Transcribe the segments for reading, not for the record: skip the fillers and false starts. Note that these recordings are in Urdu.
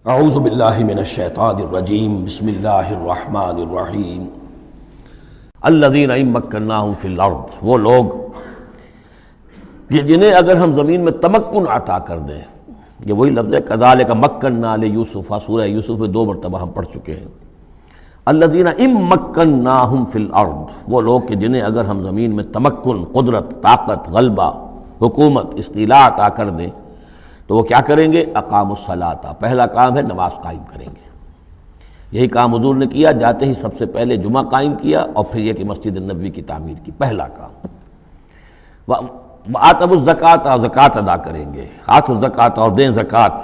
اعوذ باللہ من الشیطان الرجیم بسم اللہ الرحمن الرحیم الذین ان مکناہم فی الارض، وہ لوگ کہ جنہیں اگر ہم زمین میں تمکن عطا کر دیں، یہ وہی لفظ ہے کذالک مکننا لیوسف، سورہ یوسف میں 2 مرتبہ ہم پڑھ چکے ہیں۔ الذین ان مکناہم فی الارض، وہ لوگ کہ جنہیں اگر ہم زمین میں تمکن، قدرت، طاقت، غلبہ، حکومت، استیلاء عطا کر دیں تو وہ کیا کریں گے؟ اقاموا الصلاۃ، پہلا کام ہے نماز قائم کریں گے۔ یہی کام حضور نے کیا، جاتے ہی سب سے پہلے جمعہ قائم کیا اور پھر یہ کہ مسجد النبوی کی تعمیر کی، پہلا کام۔ وآتوا الزکوٰۃ، زکوٰۃ ادا کریں گے، آتوا الزکوٰۃ اور دیں زکوٰۃ،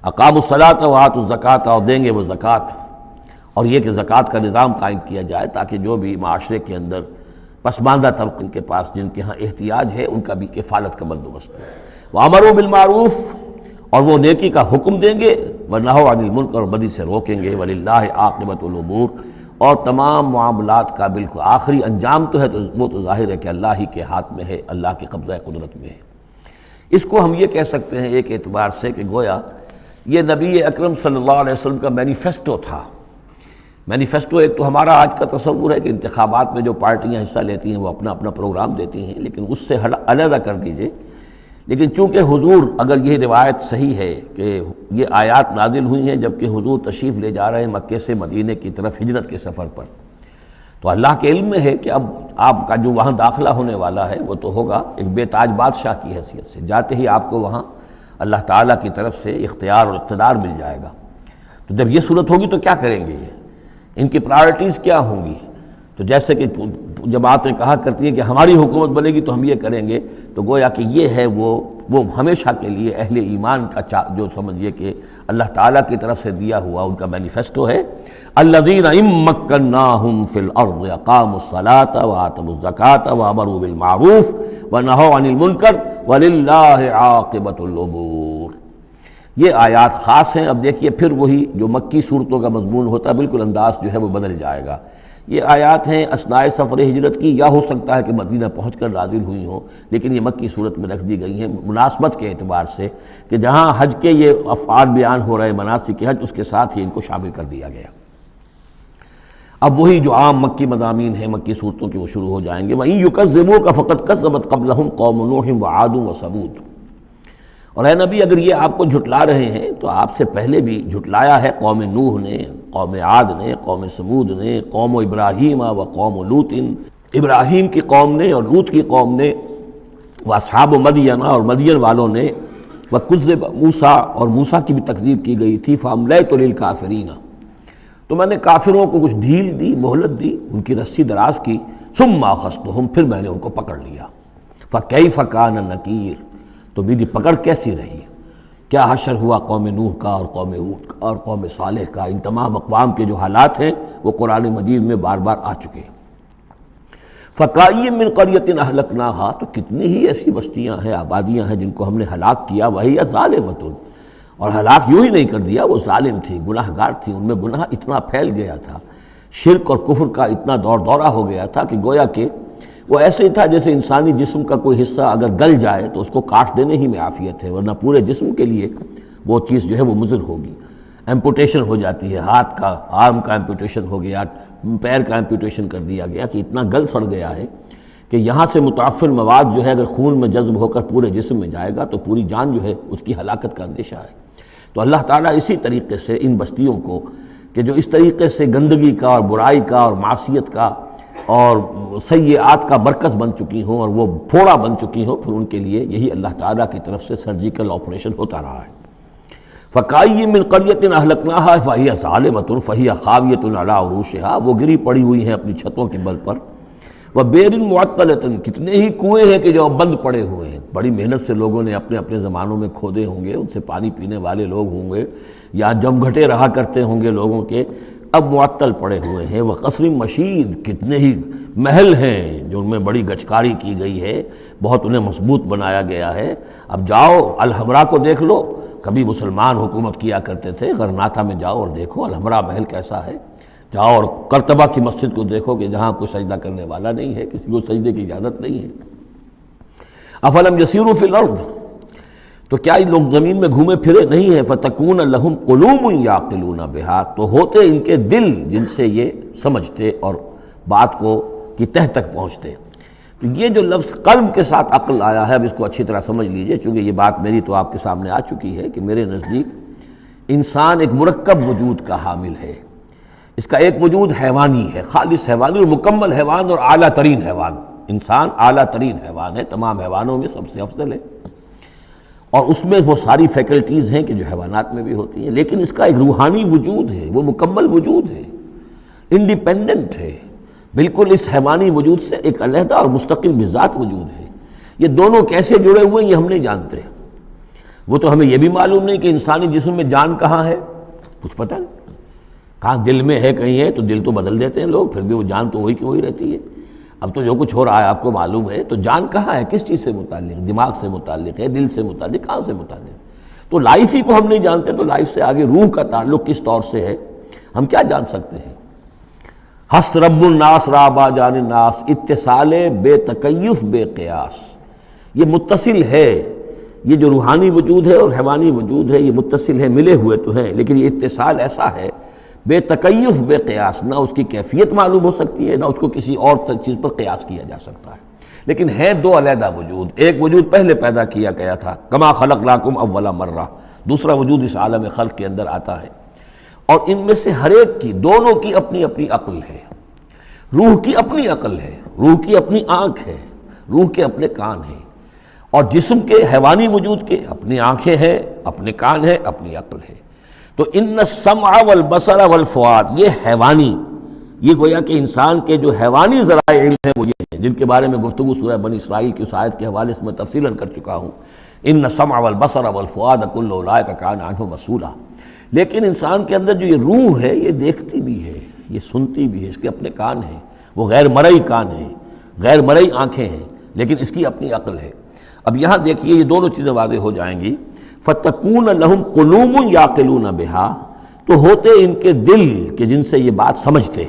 اقاموا الصلاۃ وآتوا الزکوٰۃ اور دیں گے وہ زکوٰۃ، اور یہ کہ زکوٰۃ کا نظام قائم کیا جائے تاکہ جو بھی معاشرے کے اندر پسماندہ طبقے کے پاس جن کے ہاں احتیاج ہے ان کا بھی کفالت کا بندوبست ہے۔ وَأَمَرُوا بِالْمَعْرُوفِ، اور وہ نیکی کا حکم دیں گے، وَنَهَوْا عَنِ الْمُنکَرِ، اور بدی سے روکیں گے، وَلِلَّهِ عَاقِبَةُ الْأُمُورِ، اور تمام معاملات کا بالکل آخری انجام تو ہے تو وہ تو ظاہر ہے کہ اللہ ہی کے ہاتھ میں ہے، اللہ کی قبضہ قدرت میں ہے۔ اس کو ہم یہ کہہ سکتے ہیں ایک اعتبار سے کہ گویا یہ نبی اکرم صلی اللہ علیہ وسلم کا مینیفیسٹو تھا۔ مینیفیسٹو ایک تو ہمارا آج کا تصور ہے کہ انتخابات میں جو پارٹیاں حصہ لیتی ہیں وہ اپنا اپنا پروگرام دیتی ہیں، لیکن اس سے علیحدہ کر دیجئے۔ لیکن چونکہ حضور، اگر یہ روایت صحیح ہے کہ یہ آیات نازل ہوئی ہیں جبکہ حضور تشریف لے جا رہے ہیں مکے سے مدینے کی طرف ہجرت کے سفر پر، تو اللہ کے علم میں ہے کہ اب آپ کا جو وہاں داخلہ ہونے والا ہے وہ تو ہوگا ایک بے تاج بادشاہ کی حیثیت سے، جاتے ہی آپ کو وہاں اللہ تعالیٰ کی طرف سے اختیار اور اقتدار مل جائے گا۔ تو جب یہ صورت ہوگی تو کیا کریں گے؟ ان کی پرائرٹیز کیا ہوں گی؟ تو جیسے کہ جماعتیں کہا کرتی ہیں کہ ہماری حکومت بنے گی تو ہم یہ کریں گے، تو گویا کہ یہ ہے وہ ہمیشہ کے لیے اہل ایمان کا جو سمجھیے کہ اللہ تعالیٰ کی طرف سے دیا ہوا ان کا مینیفیسٹو ہے۔ الذین ان مکناہم فی الارض اقاموا الصلاۃ وآتوا الزکوٰۃ وامروا بالمعروف ونہوا عن المنکر وللہ عاقبۃ الامور۔ یہ آیات خاص ہیں۔ اب دیکھیے پھر وہی جو مکی صورتوں کا مضمون ہوتا ہے بالکل انداز جو ہے وہ بدل جائے گا۔ یہ آیات ہیں اثناء سفر ہجرت کی، یا ہو سکتا ہے کہ مدینہ پہنچ کر نازل ہوئی ہوں، لیکن یہ مکی صورت میں رکھ دی گئی ہیں مناسبت کے اعتبار سے کہ جہاں حج کے یہ افعال بیان ہو رہے مناسک حج، اس کے ساتھ ہی ان کو شامل کر دیا گیا۔ اب وہی جو عام مکی مضامین ہیں مکی صورتوں کے وہ شروع ہو جائیں گے۔ وَإِن يُكَذِّبُوكَ فَقَدْ كَذَّبَتْ قَبْلَهُمْ قَوْمُ نُوحٍ وَعَادٌ وَثَمُودُ۔ اور اے نبی اگر یہ آپ کو جھٹلا رہے ہیں تو آپ سے پہلے بھی جھٹلایا ہے قوم نوح نے، قوم عاد نے، قوم سمود نے، قوم ابراہیم و قوم لوط، ابراہیم کی قوم نے اور لوط کی قوم نے، واصحاب مدین، اور مدین والوں نے، وکذب موسیٰ، اور موسیٰ کی بھی تکذیب کی گئی تھی، فاملیت للکافرین، تو میں نے کافروں کو کچھ ڈھیل دی، مہلت دی، ان کی رسی دراز کی، ثم اخذتہم، پھر میں نے ان کو پکڑ لیا، فکیف کان نکیر، تو میری پکڑ کیسی رہی، کیا حشر ہوا قوم نوح کا اور قوم ہود کا اور قوم صالح کا۔ ان تمام اقوام کے جو حالات ہیں وہ قرآن مجید میں بار بار آ چکے ہیں۔ فَكَأَيٍّ مِّن قَرْيَةٍ أَهْلَكْنَاهَا، تو کتنی ہی ایسی بستیاں ہیں، آبادیاں ہیں جن کو ہم نے ہلاک کیا، وَهِيَ ظَالِمَةٌ، اور ہلاک یوں ہی نہیں کر دیا، وہ ظالم تھی، گناہ گار تھی، ان میں گناہ اتنا پھیل گیا تھا، شرک اور کفر کا اتنا دورہ ہو گیا تھا کہ گویا کہ وہ ایسے ہی تھا جیسے انسانی جسم کا کوئی حصہ اگر گل جائے تو اس کو کاٹ دینے ہی میں عافیت ہے، ورنہ پورے جسم کے لیے وہ چیز جو ہے وہ مضر ہوگی۔ ایمپوٹیشن ہو جاتی ہے، ہاتھ کا، آرم کا ایمپوٹیشن ہو گیا، پیر کا ایمپوٹیشن کر دیا گیا کہ اتنا گل سڑ گیا ہے کہ یہاں سے متعفن مواد جو ہے اگر خون میں جذب ہو کر پورے جسم میں جائے گا تو پوری جان جو ہے اس کی ہلاکت کا اندیشہ ہے۔ تو اللہ تعالیٰ اسی طریقے سے ان بستیوں کو کہ جو اس طریقے سے گندگی کا اور برائی کا اور معصیت کا اور سیئات کا مرکز بن چکی ہوں اور وہ پھوڑا بن چکی ہوں، پھر ان کے لیے یہی اللہ تعالیٰ کی طرف سے سرجیکل آپریشن ہوتا رہا ہے۔ فَكَأَيٍّ مِّن قَرْيَةٍ أَهْلَكْنَاهَا فَهِيَ ظَالِمَةٌ فَهِيَ خَاوِيَةٌ عَلَىٰ عُرُوشِهَا، وہ گری پڑی ہوئی ہیں اپنی چھتوں کے بل پر۔ وَبِئْرٍ مُعَطَّلَةٍ، کتنے ہی کنویں ہیں کہ جو بند پڑے ہوئے ہیں، بڑی محنت سے لوگوں نے اپنے اپنے زمانوں میں کھودے ہوں گے، ان سے پانی پینے والے لوگ ہوں گے، یا جمگھٹے رہا کرتے ہوں گے لوگوں کے، اب معطل پڑے ہوئے ہیں۔ وقصر مشید، کتنے ہی محل ہیں جو ان میں بڑی گچکاری کی گئی ہے، بہت انہیں مضبوط بنایا گیا ہے۔ اب جاؤ الحمرا کو دیکھ لو، کبھی مسلمان حکومت کیا کرتے تھے، غرناطہ میں جاؤ اور دیکھو الحمرا محل کیسا ہے، جاؤ اور قرطبہ کی مسجد کو دیکھو کہ جہاں کوئی سجدہ کرنے والا نہیں ہے، کسی کو سجدے کی اجازت نہیں ہے۔ افلم یسیروا فی الارض، تو کیا یہ لوگ زمین میں گھومے پھرے نہیں ہیں؟ فتکون لہم قلوب یعقلون بہا، تو ہوتے ان کے دل جن سے یہ سمجھتے اور بات کو کی تہ تک پہنچتے۔ تو یہ جو لفظ قلب کے ساتھ عقل آیا ہے، اب اس کو اچھی طرح سمجھ لیجئے، چونکہ یہ بات میری تو آپ کے سامنے آ چکی ہے کہ میرے نزدیک انسان ایک مرکب وجود کا حامل ہے۔ اس کا ایک وجود حیوانی ہے، خالص حیوانی اور مکمل حیوان اور اعلیٰ ترین حیوان۔ انسان اعلیٰ ترین حیوان ہے، تمام حیوانوں میں سب سے افضل ہے، اور اس میں وہ ساری فیکلٹیز ہیں کہ جو حیوانات میں بھی ہوتی ہیں، لیکن اس کا ایک روحانی وجود ہے، وہ مکمل وجود ہے، انڈیپینڈنٹ ہے، بالکل اس حیوانی وجود سے ایک علیحدہ اور مستقل بذات وجود ہے۔ یہ دونوں کیسے جڑے ہوئے ہیں یہ ہم نہیں جانتے۔ وہ تو ہمیں یہ بھی معلوم نہیں کہ انسانی جسم میں جان کہاں ہے، کچھ پتہ نہیں، کہاں دل میں ہے کہیں ہے، تو دل تو بدل دیتے ہیں لوگ، پھر بھی وہ جان تو وہی کی وہی رہتی ہے۔ اب تو جو کچھ ہو رہا ہے آپ کو معلوم ہے، تو جان کہاں ہے، کس چیز سے متعلق، دماغ سے متعلق ہے، دل سے متعلق، کہاں سے متعلق؟ تو لائف ہی کو ہم نہیں جانتے، تو لائف سے آگے روح کا تعلق کس طور سے ہے ہم کیا جان سکتے ہیں؟ ہست رب الناس رابا جان الناس، اتصال بے تکیف بے قیاس، یہ متصل ہے، یہ جو روحانی وجود ہے اور حیوانی وجود ہے یہ متصل ہے، ملے ہوئے تو ہیں، لیکن یہ اتصال ایسا ہے بے تکیف بے قیاس، نہ اس کی کیفیت معلوم ہو سکتی ہے، نہ اس کو کسی اور چیز پر قیاس کیا جا سکتا ہے، لیکن ہے دو علیحدہ وجود۔ ایک وجود پہلے پیدا کیا گیا تھا، کما خلقناکم اول مرہ، دوسرا وجود اس عالم خلق کے اندر آتا ہے، اور ان میں سے ہر ایک کی، دونوں کی اپنی اپنی عقل ہے۔ روح کی اپنی عقل ہے، روح کی اپنی آنکھ ہے، روح کے اپنے کان ہیں، اور جسم کے حیوانی وجود کے اپنی آنکھیں ہیں، اپنے کان ہیں، اپنی عقل ہے۔ تو ان السمع والبصر والفؤاد، یہ حیوانی، یہ گویا کہ انسان کے جو حیوانی ذرائع علم ہیں وہ یہ ہیں، جن کے بارے میں گفتگو سورہ بنی اسرائیل کی اس آیت کے حوالے سے میں تفصیلاً کر چکا ہوں، ان السمع والبصر والفؤاد کل اولئک کان عنہ مسئولا۔ لیکن انسان کے اندر جو یہ روح ہے یہ دیکھتی بھی ہے، یہ سنتی بھی ہے، اس کے اپنے کان ہیں، وہ غیر مرئی کان ہیں، غیر مرئی آنکھیں ہیں، لیکن اس کی اپنی عقل ہے۔ اب یہاں دیکھیے یہ دونوں چیزیں واضح ہو جائیں گی۔ فَتَكُونَ لَهُمْ قُلُوبٌ يَعْقِلُونَ بِهَا، تو ہوتے ان کے دل کہ جن سے یہ بات سمجھتے،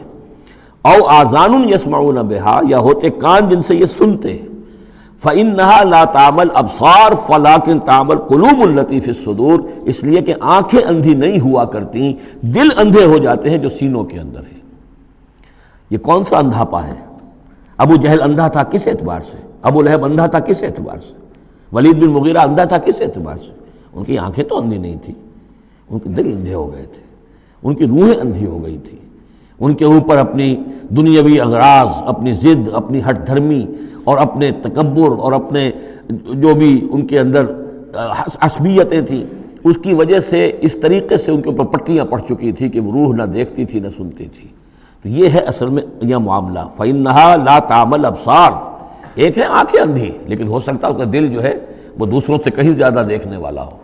او آذان یسمعون بها، یا ہوتے کان جن سے یہ سنتے، فإنها لا تعمل ابصار ولكن تعمل قلوب التي في الصدور، اس لیے کہ آنکھیں اندھی نہیں ہوا کرتی، دل اندھے ہو جاتے ہیں جو سینوں کے اندر ہے۔ یہ کون سا اندھاپا ہے؟ ابو جہل اندھا تھا کس اعتبار سے؟ ابو لہب اندھا تھا کس اعتبار سے؟ ولید بن مغیرہ اندھا تھا کس اعتبار سے؟ ان کی آنکھیں تو اندھی نہیں تھیں، ان کے دل اندھے ہو گئے تھے، ان کی روحیں اندھی ہو گئی تھی، ان کے اوپر اپنی دنیاوی اغراض، اپنی ضد، اپنی ہٹ دھرمی اور اپنے تکبر اور اپنے جو بھی ان کے اندر عصبیتیں تھیں، اس کی وجہ سے اس طریقے سے ان کے اوپر پٹیاں پڑ چکی تھی کہ وہ روح نہ دیکھتی تھی نہ سنتی تھی۔ تو یہ ہے اصل میں یہ معاملہ، فَإِنَّهَا لَا تَعْمَلْ أَبْصَارُ، ایک ہے آنکھیں اندھی، لیکن ہو سکتا ہے اس کا دل جو ہے وہ دوسروں سے کہیں زیادہ دیکھنے والا ہو،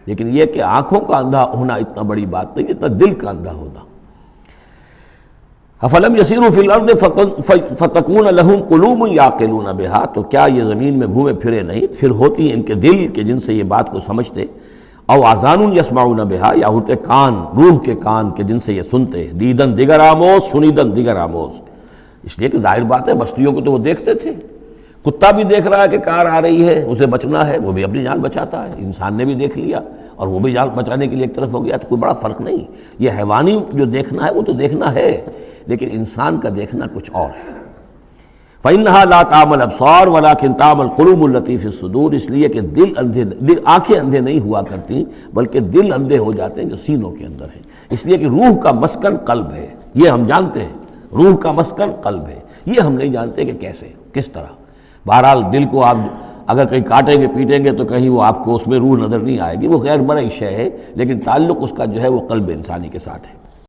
لیکن یہ کہ آنکھوں کا اندھا ہونا اتنا بڑی بات نہیں جتنا دل کا اندھا ہونا۔ افلم یسیروا فی الارض فتکون لہم قلوب یعقلون بہا، تو کیا یہ زمین میں گھومے پھرے نہیں، پھر ہوتی ان کے دل کہ جن سے یہ بات کو سمجھتے، او آذان یسمعون بہا، یا ہوتے کان، روح کے کان کہ جن سے یہ سنتے، دیدن دیگر آموز سنیدن دیگر آموز، اس لیے کہ ظاہر بات ہے بستیوں کو تو وہ دیکھتے تھے، کتا بھی دیکھ رہا ہے کہ کار آ رہی ہے، اسے بچنا ہے، وہ بھی اپنی جان بچاتا ہے، انسان نے بھی دیکھ لیا اور وہ بھی جان بچانے کے لیے ایک طرف ہو گیا، تو کوئی بڑا فرق نہیں۔ یہ حیوانی جو دیکھنا ہے وہ تو دیکھنا ہے، لیکن انسان کا دیکھنا کچھ اور ہے۔ فَإِنَّهَا لَا تَعْمَلْ أَبْصَارُ وَلَكِنْ تَعْمَلْ قُلُوبُ الَّتِي فِي الصُّدُورِ، اس لیے کہ آنکھیں اندھے نہیں ہوا کرتی بلکہ دل اندھے ہو جاتے ہیں جو سینوں کے اندر ہیں، اس لیے کہ روح کا مسکن قلب ہے، یہ ہم جانتے ہیں، روح کا مسکن قلب ہے، یہ ہم نہیں جانتے کہ کیسے، کس طرح۔ بہرحال دل کو آپ اگر کہیں کاٹیں گے پیٹیں گے تو کہیں وہ آپ کو اس میں روح نظر نہیں آئے گی، وہ غیر مرئی شے ہے، لیکن تعلق اس کا جو ہے وہ قلب انسانی کے ساتھ ہے۔